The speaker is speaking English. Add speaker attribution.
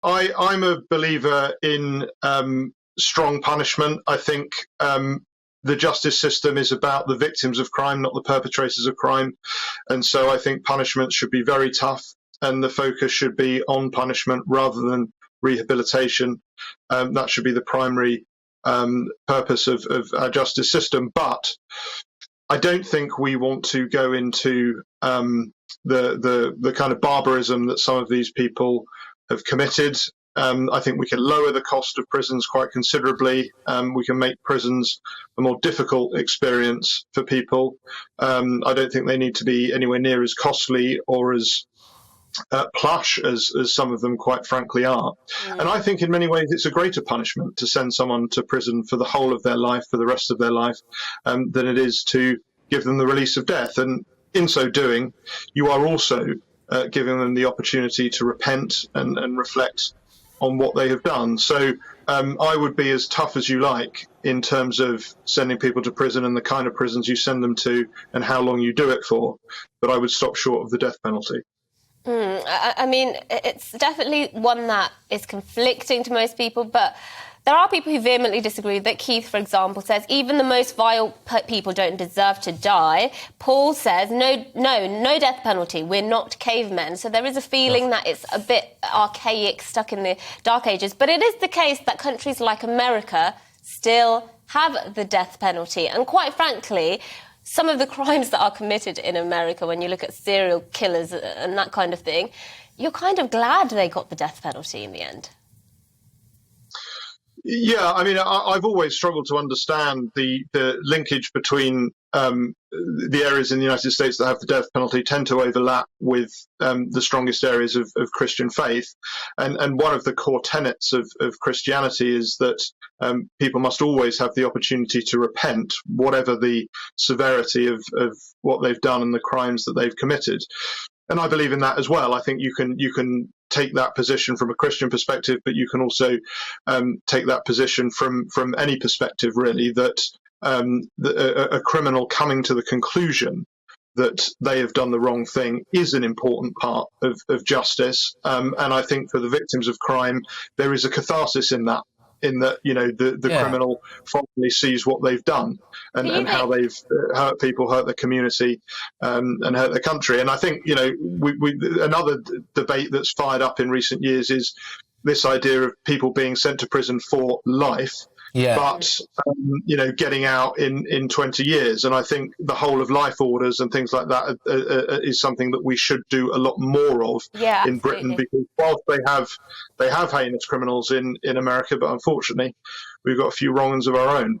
Speaker 1: I'm a believer in strong punishment. I think the justice system is about the victims of crime, not the perpetrators of crime. And so I think punishment should be very tough, and the focus should be on punishment rather than rehabilitation. That should be the primary purpose of our justice system. But I don't think we want to go into the kind of barbarism that some of these people have committed. I think we can lower the cost of prisons quite considerably. We can make prisons a more difficult experience for people. I don't think they need to be anywhere near as costly or as plush as some of them quite frankly are. And I think in many ways it's a greater punishment to send someone to prison for the whole of their life, for the rest of their life, than it is to give them the release of death. And in so doing, you are also giving them the opportunity to repent and reflect on what they have done. So I would be as tough as you like in terms of sending people to prison and the kind of prisons you send them to and how long you do it for, but I would stop short of the death penalty.
Speaker 2: I mean, it's definitely one that is conflicting to most people, but there are people who vehemently disagree. That Keith, for example, says even the most vile people don't deserve to die. Paul says, no death penalty. We're not cavemen. So there is a feeling that it's a bit archaic, stuck in the dark ages. But it is the case that countries like America still have the death penalty. And quite frankly, some of the crimes that are committed in America, when you look at serial killers and that kind of thing, you're kind of glad they got the death penalty in the end.
Speaker 1: Yeah, I mean, I've always struggled to understand the linkage between the areas in the United States that have the death penalty tend to overlap with the strongest areas of Christian faith. And one of the core tenets of Christianity is that people must always have the opportunity to repent, whatever the severity of what they've done and the crimes that they've committed. And I believe in that as well. I think you can take that position from a Christian perspective, but you can also take that position from any perspective, really, that a criminal coming to the conclusion that they have done the wrong thing is an important part of justice. And I think for the victims of crime, there is a catharsis in that, you know, the criminal finally sees what they've done and how they've hurt people, hurt the community, and hurt the country. And I think, you know, another debate that's fired up in recent years is this idea of people being sent to prison for life, but, you know, getting out in 20 years. And I think the whole of life orders and things like that is something that we should do a lot more of in Britain, because whilst they have heinous criminals in America, but unfortunately we've got a few wrong ones of our own.